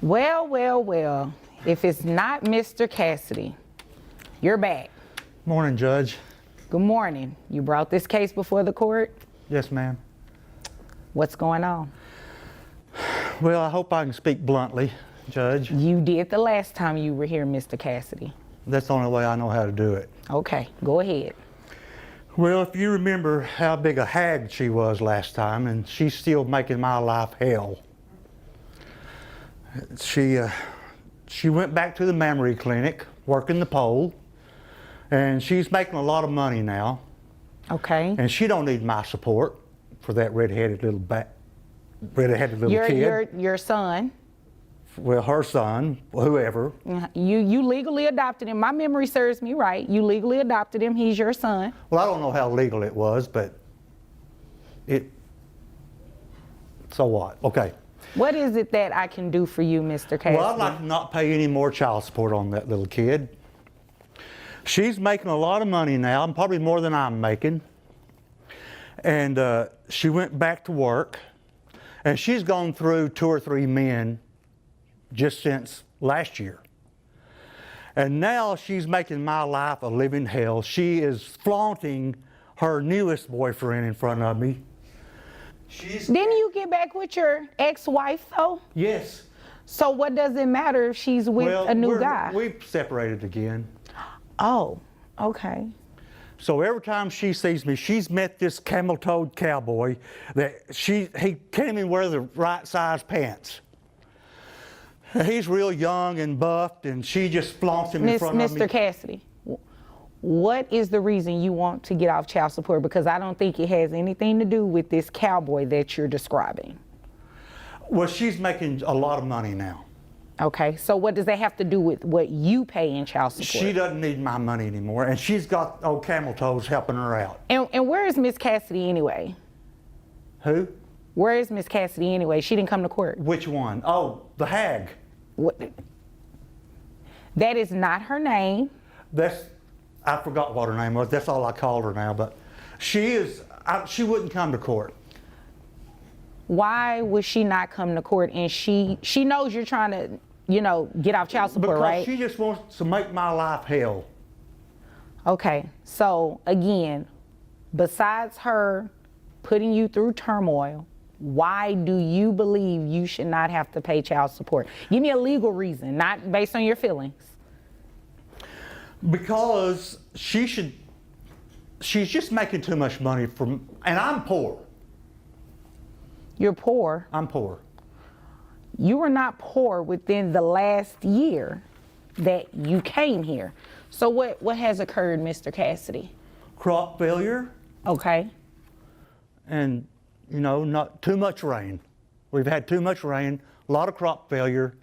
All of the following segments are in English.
Well, well, well, if it's not Mr. Cassidy, you're back. Morning, Judge. Good morning. You brought this case before the court? Yes, ma'am. What's going on? Well, I hope I can speak bluntly, Judge. You did the last time you were here, Mr. Cassidy. That's the only way I know how to do it. Okay, go ahead. Well, if you remember how big a hag she was last time, and she's still making my life hell. She went back to the mammary clinic, working the pole, and she's making a lot of money now. Okay. And she don't need my support for that red-headed little kid. Your son. Well, her son, whoever. You legally adopted him. My memory serves me right. You legally adopted him. He's your son. Well, I don't know how legal it was, but so what? Okay. What is it that I can do for you, Mr. Cassidy? Well, I'd like to not pay any more child support on that little kid. She's making a lot of money now, and probably more than I'm making. And she went back to work, and she's gone through 2 or 3 men just since last year. And now she's making my life a living hell. She is flaunting her newest boyfriend in front of me. Didn't you get back with your ex-wife, though? Yes. So what does it matter if she's with a new guy? We've separated again. Oh, okay. So every time she sees me, she's met this camel-toed cowboy that he can't even wear the right size pants. He's real young and buffed, and she just flaunts him in front of me. Mr. Cassidy, what is the reason you want to get off child support? Because I don't think it has anything to do with this cowboy that you're describing. Well, she's making a lot of money now. Okay, so what does that have to do with what you pay in child support? She doesn't need my money anymore, and she's got old camel toes helping her out. And where is Miss Cassidy anyway? Who? Where is Miss Cassidy anyway? She didn't come to court. Which one? Oh, the hag. What? That is not her name. I forgot what her name was. That's all I called her now, but she wouldn't come to court. Why would she not come to court? And she knows you're trying to, get off child support, because right? She just wants to make my life hell. Okay, so again, besides her putting you through turmoil, why do you believe you should not have to pay child support? Give me a legal reason, not based on your feelings. Because she's just making too much money and I'm poor. You're poor. I'm poor. You were not poor within the last year that you came here. So what has occurred, Mr. Cassidy? Crop failure. Okay. And, not too much rain. We've had too much rain, a lot of crop failure.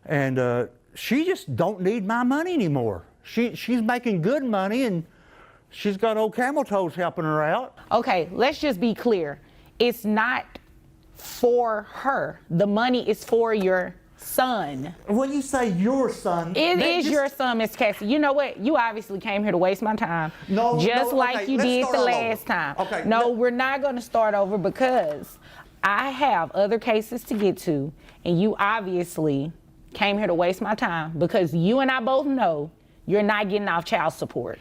And she just don't need my money anymore. She's making good money, and she's got old camel toes helping her out. Okay, let's just be clear. It's not for her. The money is for your son. When you say your son, it is your son, Miss Cassie. You know what? You obviously came here to waste my time. Like you did the last time. Okay. No, we're not going to start over because I have other cases to get to, and you obviously came here to waste my time because you and I both know you're not getting off child support.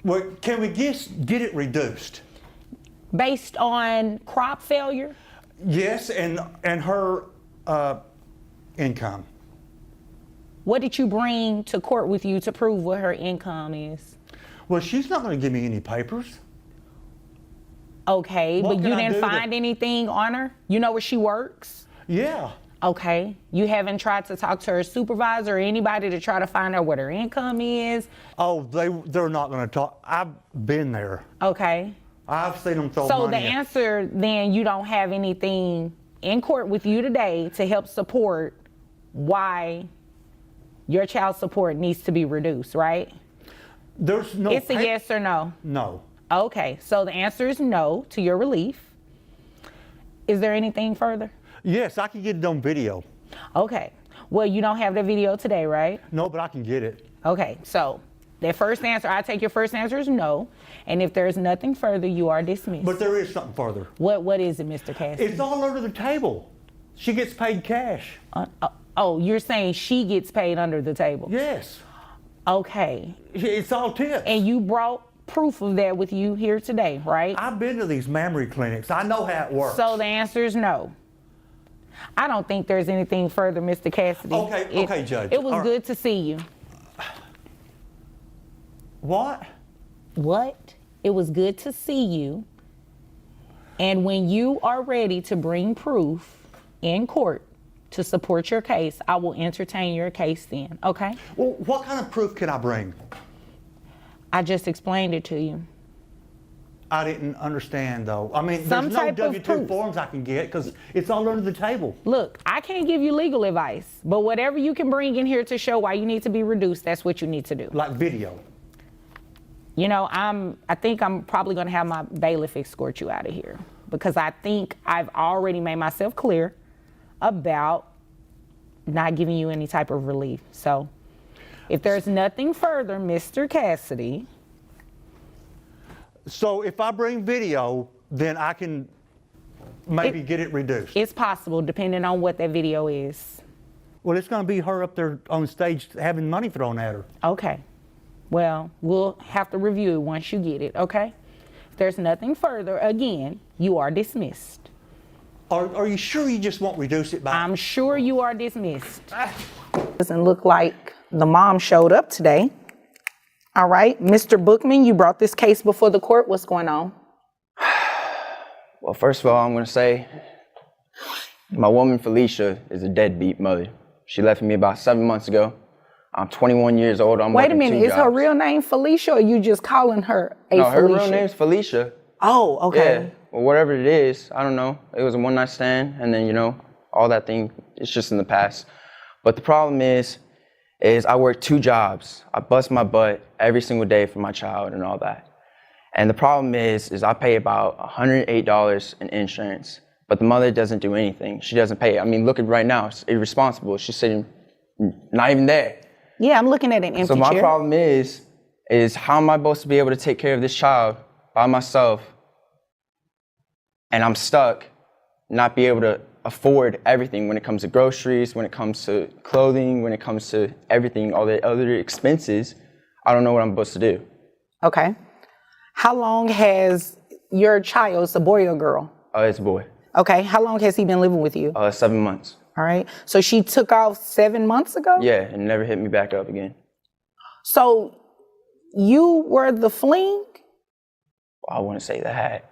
Well, can we get it reduced? Based on crop failure? Yes, and her income. What did you bring to court with you to prove what her income is? Well, she's not going to give me any papers. Okay, but you didn't find anything on her? You know where she works? Yeah. Okay, you haven't tried to talk to her supervisor or anybody to try to find out what her income is? Oh, they're not going to talk. I've been there. Okay. I've seen them throw money. So the answer then, you don't have anything in court with you today to help support why your child support needs to be reduced, right? There's no. It's a yes or no? No. Okay, so the answer is no to your relief. Is there anything further? Yes, I can get it on video. Okay, well, you don't have the video today, right? No, but I can get it. Okay, so that first answer, I take your first answer is no, and if there's nothing further, you are dismissed. But there is something further. What is it, Mr. Cassidy? It's all under the table. She gets paid cash. Oh, you're saying she gets paid under the table? Yes. Okay. It's all tips. And you brought proof of that with you here today, right? I've been to these mammary clinics. I know how it works. So the answer is no. I don't think there's anything further, Mr. Cassidy. Okay, Judge. It was All right. good to see you. What? What? It was good to see you. And when you are ready to bring proof in court to support your case, I will entertain your case then, okay? Well, what kind of proof can I bring? I just explained it to you. I didn't understand though. I mean, Some there's no type of W-2 proof. forms I can get because it's all under the table. Look, I can't give you legal advice, but whatever you can bring in here to show why you need to be reduced, that's what you need to do. Like video. You know, I think I'm probably gonna have my bailiff escort you out of here because I think I've already made myself clear about not giving you any type of relief. So if there's nothing further, Mr. Cassidy. So if I bring video, then I can maybe get it reduced. It's possible depending on what that video is. Well, it's going to be her up there on stage having money thrown at her. Okay. Well, we'll have to review it once you get it, okay? If there's nothing further, again, you are dismissed. Are you sure you just won't reduce it by? I'm sure you are dismissed. Doesn't look like the mom showed up today. All right, Mr. Bookman, you brought this case before the court. What's going on? Well, first of all, I'm going to say my woman, Felicia, is a deadbeat mother. She left me about 7 months ago. I'm 21 years old. I'm Wait a working minute, two is her jobs. real name Felicia or you just calling her a No, her Felicia? real name's Felicia. Oh, okay. Yeah, well, whatever it is, I don't know. It was a one-night stand, and then, you know, all that thing, it's just in the past. But the problem is I work two jobs. I bust my butt every single day for my child and all that. And the problem is I pay about $108 in insurance, but the mother doesn't do anything. She doesn't pay. I mean, look at right now, it's irresponsible. She's sitting, not even there. Yeah, I'm looking at an empty So my chair. problem is how am I supposed to be able to take care of this child by myself, and I'm stuck, not be able to afford everything when it comes to groceries, when it comes to clothing, when it comes to everything, all the other expenses. I don't know what I'm supposed to do. Okay. How long has your child, it's a boy or girl? It's a boy. Okay, how long has he been living with you? 7 months. All right, so she took off 7 months ago? Yeah, and never hit me back up again. So you were the fling? I wouldn't say that.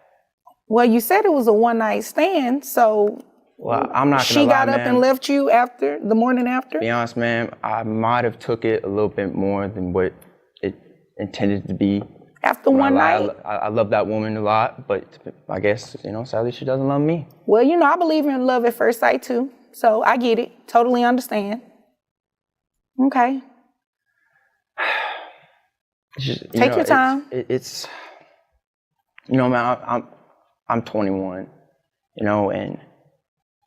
Well, you said it was a one-night stand, so Well, I'm not gonna she lie, got up man. and left you after, the morning after? Be honest, man, I might have took it a little bit more than what it intended to be. After one night? I love that woman a lot, but I guess, you know, sadly she doesn't love me. Well, you know, I believe in love at first sight too, so I get it, totally understand. Okay. It's just, Take your time. It's you know, man, I'm 21, you know, and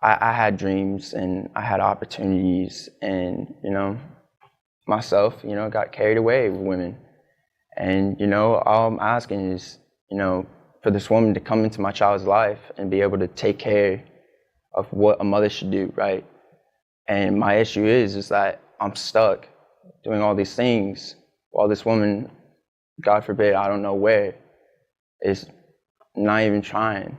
I had dreams and I had opportunities, and, you know, myself, you know, got carried away with women. And, you know, all I'm asking is, you know, for this woman to come into my child's life and be able to take care of what a mother should do, right? And my issue is that I'm stuck doing all these things while this woman, God forbid, I don't know where, is not even trying.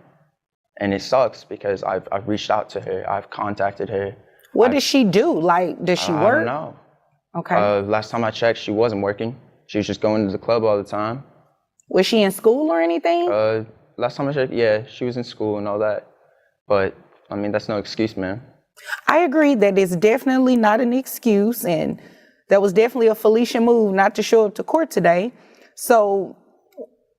And it sucks because I've reached out to her, I've contacted her. What does she do? Like, does she I work? don't know. Okay. Last time I checked, she wasn't working. She was just going to the club all the time. Was she in school or anything? Last time I checked, yeah, she was in school and all that. But, I mean, that's no excuse, man. I agree that it's definitely not an excuse, and that was definitely a Felicia move not to show up to court today. So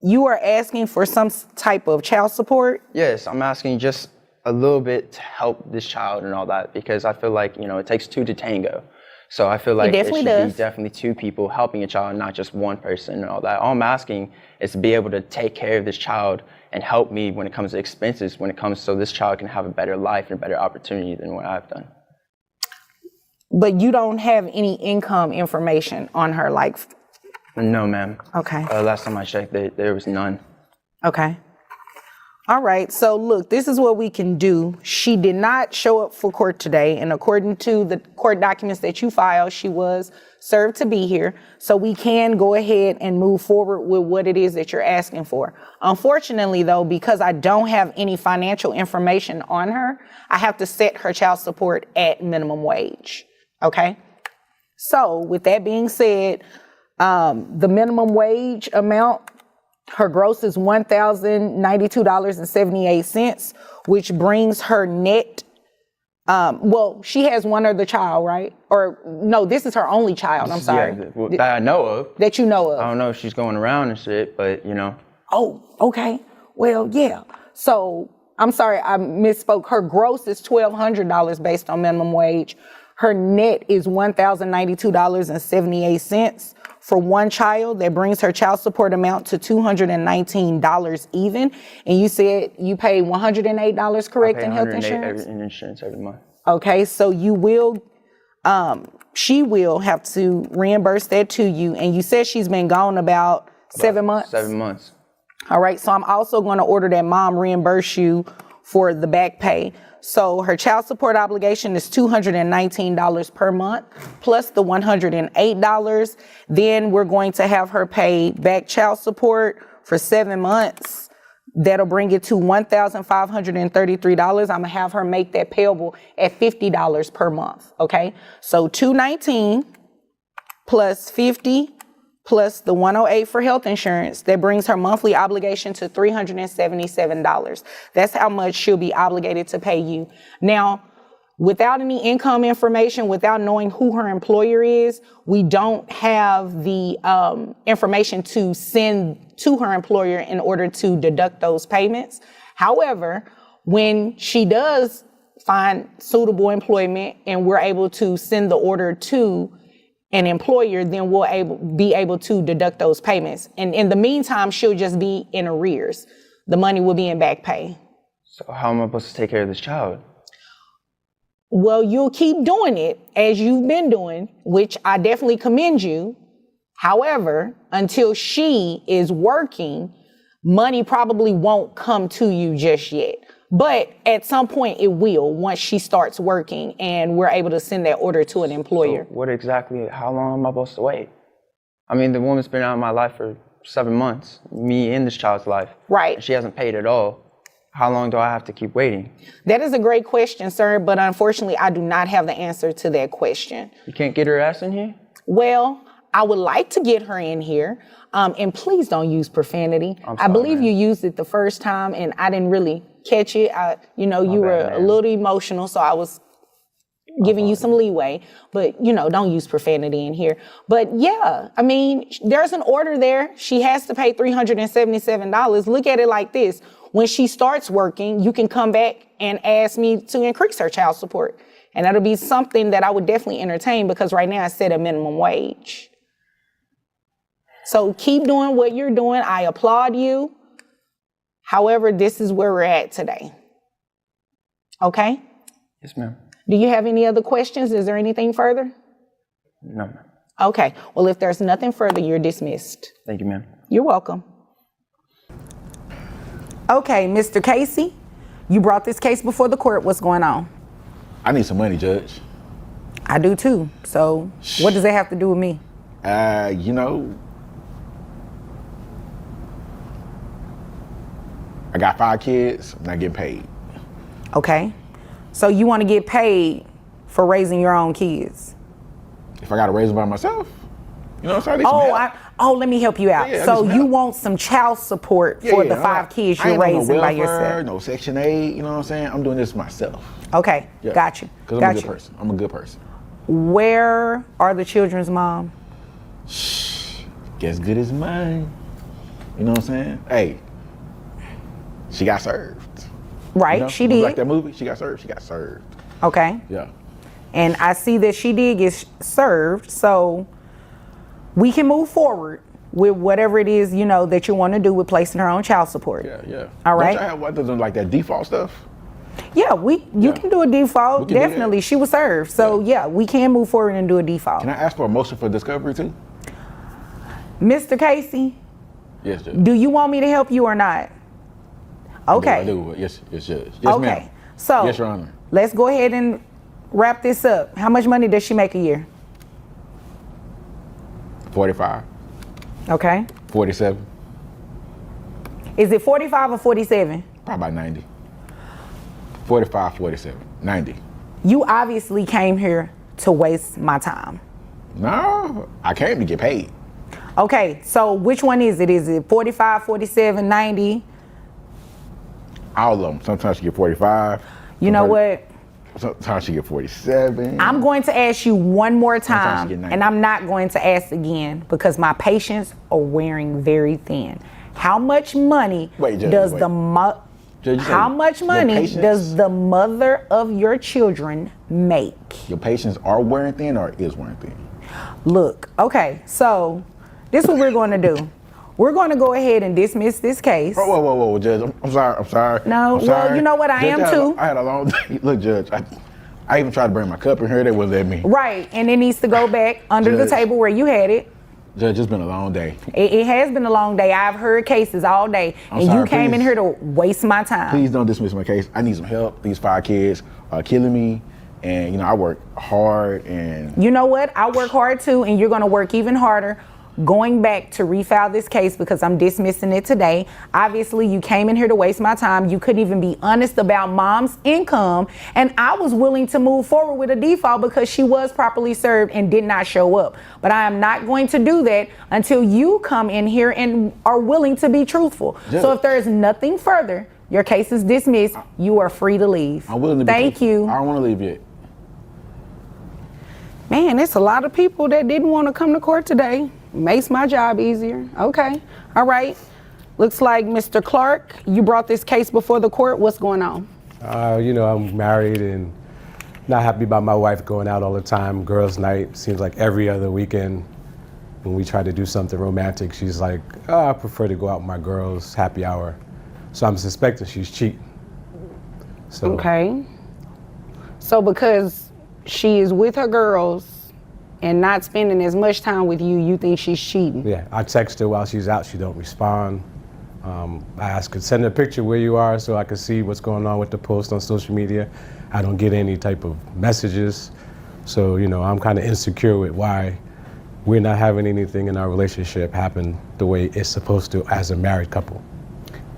you are asking for some type of child support? Yes, I'm asking just a little bit to help this child and all that, because I feel like, you know, it takes two to tango. So I feel like it should be definitely two people helping a child, not just one person and all that. All I'm asking is to be able to take care of this child and help me when it comes to expenses, when it comes so this child can have a better life and a better opportunity than what I've done. But you don't have any income information on her, like? No, ma'am. Okay. Last time I checked, there was none. Okay. All right, so look, this is what we can do. She did not show up for court today, and according to the court documents that you filed, she was served to be here. So we can go ahead and move forward with what it is that you're asking for. Unfortunately, though, because I don't have any financial information on her, I have to set her child support at minimum wage. Okay? So with that being said, the minimum wage amount, her gross is $1,092.78, which brings her net. Well, she has one other child, right? Or no, this is her only child. I'm sorry. Yeah, that I know of. That you know of. I don't know if she's going around and shit, but you know. Oh, okay. Well, yeah. So I'm sorry, I misspoke. Her gross is $1,200 based on minimum wage. Her net is $1,092.78 for one child. That brings her child support amount to $219 even. And you said you pay $108, correct, in health insurance? In insurance every month. Okay, so you will, she will have to reimburse that to you. And you said she's been gone about 7 months? 7 months. All right, so I'm also going to order that mom reimburse you for the back pay. So her child support obligation is $219 per month plus the $108. Then we're going to have her pay back child support for 7 months. That'll bring it to $1,533. I'm gonna have her make that payable at $50 per month. Okay, so $219 plus 50 plus the 108 for health insurance, that brings her monthly obligation to $377. That's how much she'll be obligated to pay you. Now, without any income information, without knowing who her employer is, we don't have the information to send to her employer in order to deduct those payments. However, when she does find suitable employment and we're able to send the order to an employer, then we'll be able to deduct those payments. And in the meantime, she'll just be in arrears. The money will be in back pay. So how am I supposed to take care of this child? Well, you'll keep doing it as you've been doing, which I definitely commend you. However, until she is working, money probably won't come to you just yet. But at some point it will, once she starts working and we're able to send that order to an employer. So how long am I supposed to wait? I mean, the woman's been out of my life for 7 months, me in this child's life. Right. She hasn't paid at all. How long do I have to keep waiting? That is a great question, sir, but unfortunately I do not have the answer to that question. You can't get her ass in here? Well, I would like to get her in here. And please don't use profanity. I believe you used it the first time and I didn't really catch it. You were a little emotional, so I was giving you some leeway, but don't use profanity in here. But yeah, I mean, there's an order there. She has to pay $377. Look at it like this. When she starts working, you can come back and ask me to increase her child support. And that'll be something that I would definitely entertain because right now I set a minimum wage. So keep doing what you're doing. I applaud you. However, this is where we're at today. Okay? Yes, ma'am. Do you have any other questions? Is there anything further? No, ma'am. Okay. Well, if there's nothing further, you're dismissed. Thank you, ma'am. You're welcome. Okay, Mr. Casey, you brought this case before the court. What's going on? I need some money, Judge. I do too. So what does that have to do with me? I got 5 kids, I'm not getting paid. Okay. So you want to get paid for raising your own kids? If I got to raise them by myself, you know what I'm saying? Let me help you out. Yeah, so you want some child support for the 5 kids you're raising by yourself? No Section 8, you know what I'm saying? I'm doing this myself. Okay, Yeah. got you. Because I'm a good person. I'm a good person. Where are the children's mom? Guess good as mine. You know what I'm saying? Hey, she got served. Right, she did. Like that movie? She got served. Okay. Yeah. And I see that she did get served, so we can move forward with whatever it is, that you want to do with placing her on child support. Yeah. All right. Don't you have what does like that default stuff? Yeah, you can do a default. We can do Definitely. that. She was served. So yeah, we can move forward and do a default. Can I ask for a motion for discovery too? Mr. Casey, Yes, Judge. do you want me to help you or not? Okay. I do. Yes, Judge. Yes, Okay. ma'am. So Yes, Your Honor. let's go ahead and wrap this up. How much money does she make a year? 45, Okay. 47, Is it 45 or 47? probably about 90. 45, 47, 90. You obviously came here to waste my time. No, I came to get paid. Okay, so which one is it? Is it 45, 47, 90? All of them. Sometimes you get 45. You know what? Sometimes you get 47. I'm going to ask you one more Sometimes time, you get 90. and I'm not going to ask again because my patients are wearing very thin. How much money Wait, Judge, does wait. the Judge, you how said much your money patients- does the mother of your children make? Your patients are wearing thin or is wearing thin? Look, okay, so this is what we're going to do. We're going to go ahead and dismiss this case. Whoa, Judge. I'm sorry. No, I'm well, sorry. you know what, I Judge, am too. I had a long day. Look, Judge, I even tried to bring my cup in here. They wouldn't let me. Right, and it needs to go back under the Judge. table where you had it. Judge, it's been a long day. It has been a long day. I've heard cases all day, I'm and sorry, you came in please. here to waste my time. Please don't dismiss my case. I need some help. These 5 kids are killing me. And, you know, I work hard and You know what? I work hard too, and you're going to work even harder going back to refile this case because I'm dismissing it today. Obviously, you came in here to waste my time. You couldn't even be honest about mom's income, and I was willing to move forward with a default because she was properly served and did not show up. But I am not going to do that until you come in here and are willing to be truthful. Judge. So if there is nothing further, your case is dismissed. You are free to leave. I'm willing to be Thank truthful. you. I don't want to leave yet. Man, it's a lot of people that didn't want to come to court today. Makes my job easier. Okay. All right. Looks like Mr. Clark, you brought this case before the court. What's going on? You know, I'm married and not happy about my wife going out all the time. Girls' night seems like every other weekend. When we try to do something romantic, she's like, oh, I prefer to go out with my girls, happy hour. So I'm suspecting she's cheating. So, Okay. So because she is with her girls and not spending as much time with you, you think she's cheating? yeah, I text her while she's out, she don't respond. I ask her, send her a picture where you are so I can see what's going on with the post on social media. I don't get any type of messages. So, you know, I'm kind of insecure with why we're not having anything in our relationship happen the way it's supposed to as a married couple.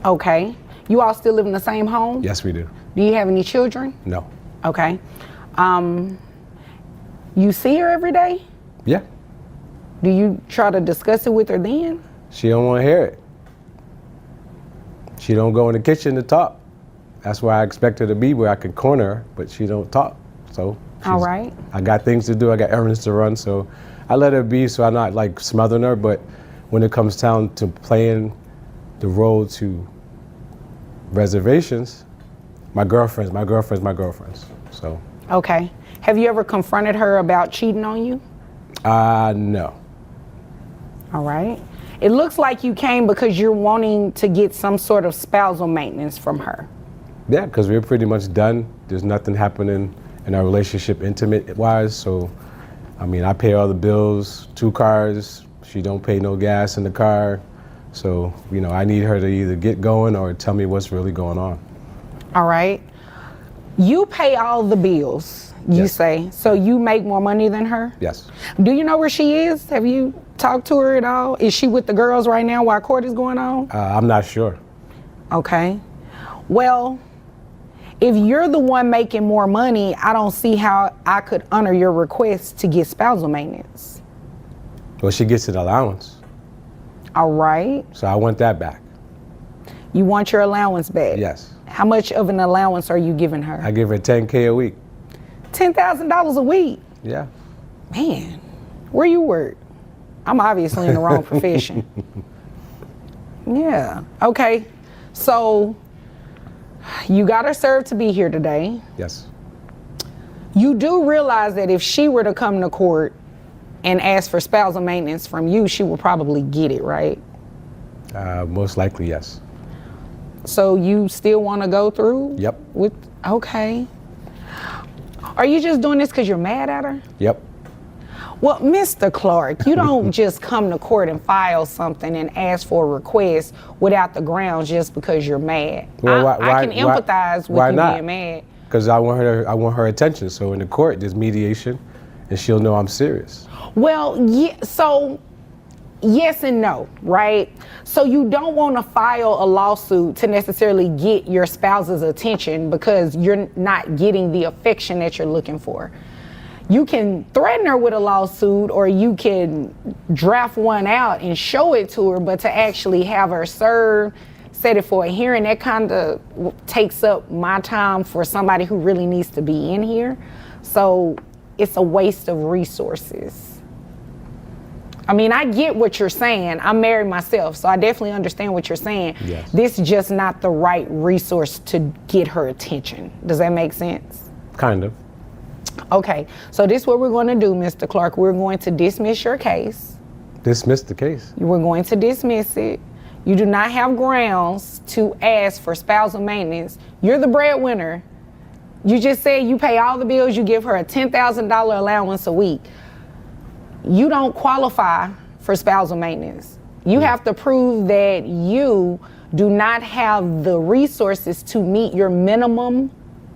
Okay. You all still live in the same home? Yes, we do. Do you have any children? No. Okay. You see her every day? Yeah. Do you try to discuss it with her then? She don't want to hear it. She don't go in the kitchen to talk. That's where I expect her to be, where I can corner her, but she don't talk. So All right. I got things to do. I got errands to run. So I let her be, so I'm not like smothering her. But when it comes down to playing the role to reservations, my girlfriends. So Okay. Have you ever confronted her about cheating on you? no. All right. It looks like you came because you're wanting to get some sort of spousal maintenance from her. Yeah, because we're pretty much done. There's nothing happening in our relationship intimate-wise. So, I mean, I pay all the bills, 2 cars. She don't pay no gas in the car. So, you know, I need her to either get going or tell me what's really going on. All right. You pay all the bills, you Yes. say. So you make more money than her? Yes. Do you know where she is? Have you talked to her at all? Is she with the girls right now while court is going on? I'm not sure. Okay. Well, if you're the one making more money, I don't see how I could honor your request to get spousal maintenance. Well, she gets an allowance. All right. So I want that back. You want your allowance back? Yes. How much of an allowance are you giving her? I give her $10K a week. $10,000 a week. Yeah. Man, where you work? I'm obviously in the wrong profession. Yeah. Okay. So you got her served to be here today. Yes. You do realize that if she were to come to court and ask for spousal maintenance from you, she will probably get it, right? Most likely, yes. So you still want to go through? Yep. Okay. Are you just doing this because you're mad at her? Yep. Well, Mr. Clark, you don't just come to court and file something and ask for a request without the grounds just because you're mad. Well, I can empathize with you being mad. Because I want her attention. So in the court, there's mediation, and she'll know I'm serious. Well, yeah, so yes and no, right? So you don't want to file a lawsuit to necessarily get your spouse's attention because you're not getting the affection that you're looking for. You can threaten her with a lawsuit, or you can draft one out and show it to her, but to actually have her served, set it for a hearing, that kind of takes up my time for somebody who really needs to be in here. So it's a waste of resources. I mean, I get what you're saying. I'm married myself, so I definitely understand what you're saying. Yes. This is just not the right resource to get her attention. Does that make sense? Kind of. Okay, so this is what we're going to do, Mr. Clark. We're going to dismiss your case. Dismiss the case. We're going to dismiss it. You do not have grounds to ask for spousal maintenance. You're the breadwinner. You just said you pay all the bills. You give her a $10,000 allowance a week. You don't qualify for spousal maintenance. You have to prove that you do not have the resources to meet your minimum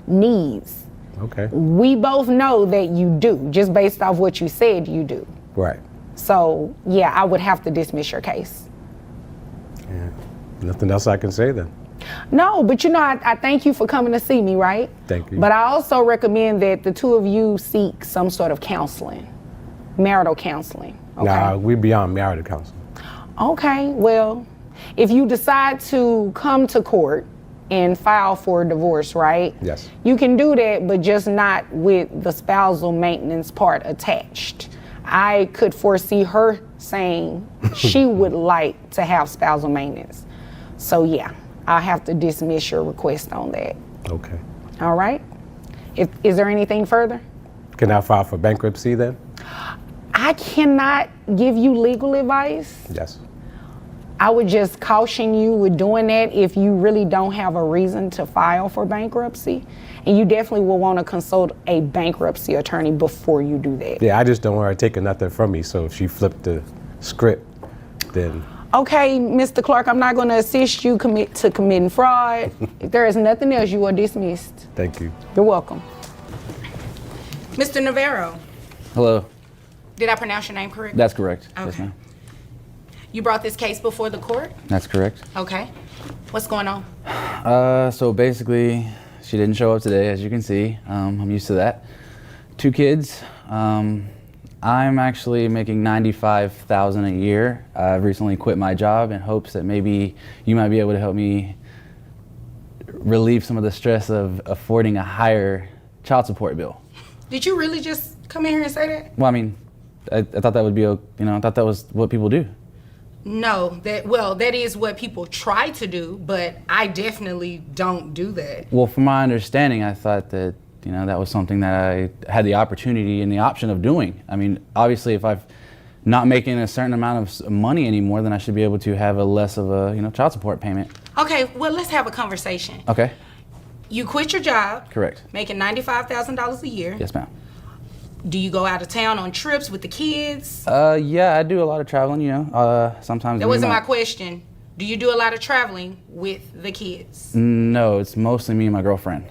needs. Okay. We both know that you do, just based off what you said you do. Right. So, yeah, I would have to dismiss your case. Yeah. Nothing else I can say then. No, but you know, I thank you for coming to see me, right? Thank you. But I also recommend that the two of you seek some sort of counseling, marital counseling. Okay? Nah, we're beyond marital counseling. Okay, well, if you decide to come to court and file for a divorce, right? Yes. You can do that, but just not with the spousal maintenance part attached. I could foresee her saying she would like to have spousal maintenance. So yeah, I'll have to dismiss your request on that. Okay. All right? Is there anything further? Can I file for bankruptcy then? I cannot give you legal advice. Yes. I would just caution you with doing that if you really don't have a reason to file for bankruptcy. And you definitely will want to consult a bankruptcy attorney before you do that. Yeah, I just don't want her taking nothing from me. So if she flipped the script, then. Okay, Mr. Clark, I'm not going to assist you committing fraud. If there is nothing else, you are dismissed. Thank you. You're welcome. Mr. Navarro, Hello. did I pronounce your name correct? That's correct. Yes, Okay. ma'am. You brought this case before the court? That's correct. Okay. What's going on? So basically, she didn't show up today, as you can see. I'm used to that. 2 kids. I'm actually making $95,000 a year. I've recently quit my job in hopes that maybe you might be able to help me relieve some of the stress of affording a higher child support bill. Did you really just come in here and say that? Well, I mean, I thought that would be, I thought that was what people do. No, that is what people try to do, but I definitely don't do that. Well, from my understanding, I thought that, that was something that I had the opportunity and the option of doing. I mean, obviously, if I'm not making a certain amount of money anymore, then I should be able to have a less of a, child support payment. Okay, well, let's have a conversation. Okay. You quit your job. Correct. Making $95,000 a year. Yes, ma'am. Do you go out of town on trips with the kids? Yeah, I do a lot of traveling, sometimes. That wasn't my question. Do you do a lot of traveling with the kids? No, it's mostly me and my girlfriend.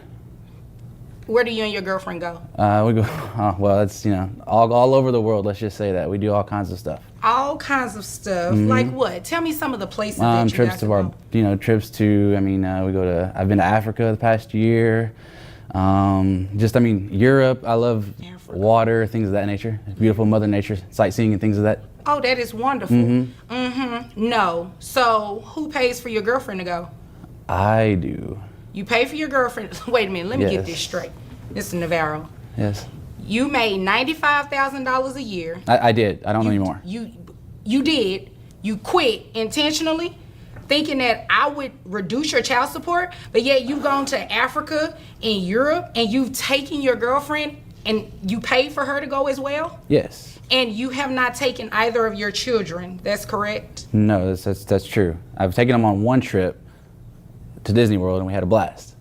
Where do you and your girlfriend go? We go, well, it's, all over the world, let's just say that. We do all kinds of stuff. All kinds of stuff. Like what? Tell me some of the places that you trips guys to go. we go to, I've been to Africa the past year. Europe. I love Africa. water, things of that nature. Beautiful Mother Nature, sightseeing and things of that. Oh, that is wonderful. No. So who pays for your girlfriend to go? I do. You pay for your girlfriend. Wait a minute. Let me get Yes. this straight. Mr. Navarro, Yes. you made $95,000 a year. I did. I don't know anymore. You did. You quit intentionally, thinking that I would reduce your child support, but yet you've gone to Africa and Europe and you've taken your girlfriend and you paid for her to go as well? Yes. And you have not taken either of your children, that's correct? No, that's true. I've taken them on one trip to Disney World and we had a blast.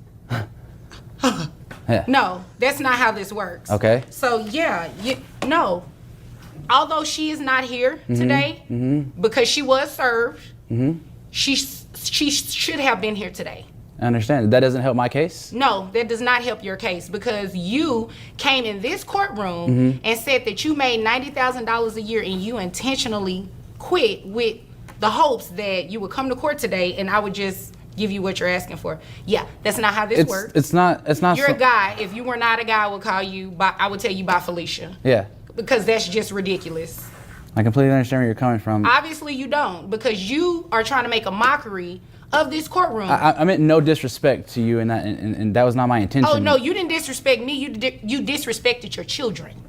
Yeah. No, that's not how this works. Okay. So yeah, no. although she is not here today because she was served, she should have been here today. I understand. That doesn't help my case? No, that does not help your case because you came in this courtroom and said that you made $90,000 a year and you intentionally quit with the hopes that you would come to court today and I would just give you what you're asking for. Yeah, that's not how this works. It's not. You're a guy. If you were not a guy, I would call you. I would tell you by Felicia. Yeah. Because that's just ridiculous. I completely understand where you're coming from. Obviously, you don't because you are trying to make a mockery of this courtroom. I meant no disrespect to you, and that was not my intention. Oh no, you didn't disrespect me. You disrespected your children.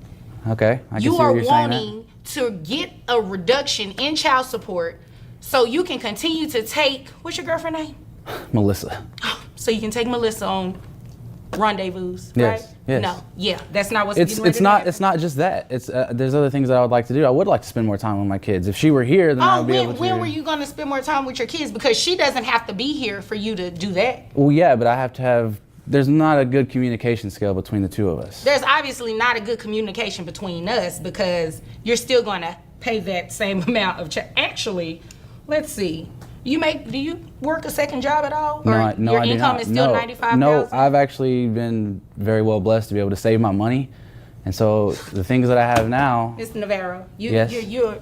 Okay, I can You see are what you're saying. wanting to get a reduction in child support so you can continue to take. What's your girlfriend name? Melissa. So you can take Melissa on rendezvous, Yes, right? yes. No, yeah, that's not what's. It's not just that. It's there's other things that I would like to do. I would like to spend more time with my kids. If she were here, then I Oh, would be able to. when were you going to spend more time with your kids? Because she doesn't have to be here for you to do that. Well, yeah, but I have to have. There's not a good communication scale between the two of us. There's obviously not a good communication between us because you're still going to pay that same amount of Actually, let's see. Do you work a second job at all? No, Or I do your income not. is still No, 95,000? no, I've actually been very well blessed to be able to save my money, and so the things that I have now. Mr. Navarro, Yes. you're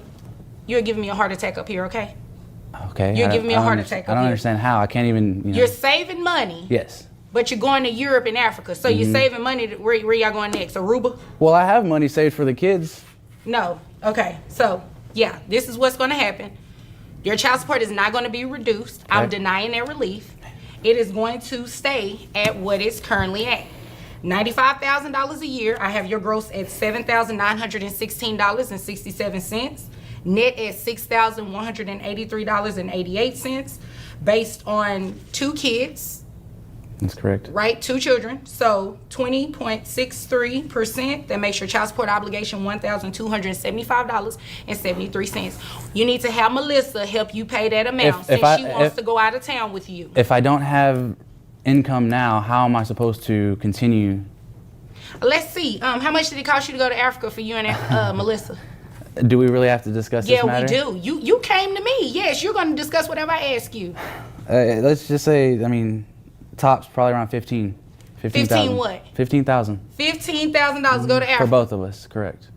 giving me a heart attack up here, okay? Okay. You're I giving me a don't heart underst- attack I up don't here. understand how. I can't even. You're saving money, Yes. but you're going to Europe and Africa. So Mm-hmm. you're saving money. Where y'all going next? Aruba? Well, I have money saved for the kids. No. Okay. So, yeah, this is what's going to happen. Your child support is not going to be reduced. I'm Okay. denying that relief. It is going to stay at what it's currently at. $95,000 a year. I have your gross at $7,916.67. Net at $6,183.88 based on 2 kids. That's correct. Right, 2 children. So 20.63%. That makes your child support obligation $1,275.73. You need to have Melissa help you pay that amount since she wants to go out of town with you. If I don't have income now, how am I supposed to continue? Let's see. How much did it cost you to go to Africa for you and Melissa? Do we really have to discuss this Yeah, matter? we do. You came to me. Yes, you're going to discuss whatever I ask you. Let's just say, tops probably around 15. 15 what? 15,000. $15,000 to go to Africa. For both of us, correct.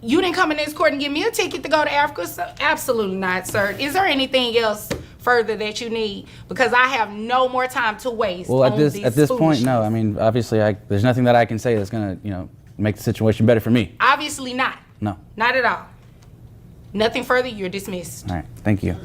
You didn't come in this court and give me a ticket to go to Africa? So, absolutely not, sir. Is there anything else further that you need? Because I have no more time to waste. Well, on at this point, no. Obviously, there's nothing that I can say that's gonna, make the situation better for me. Obviously not. No. Not at all. Nothing further. You're dismissed. All right. Thank you.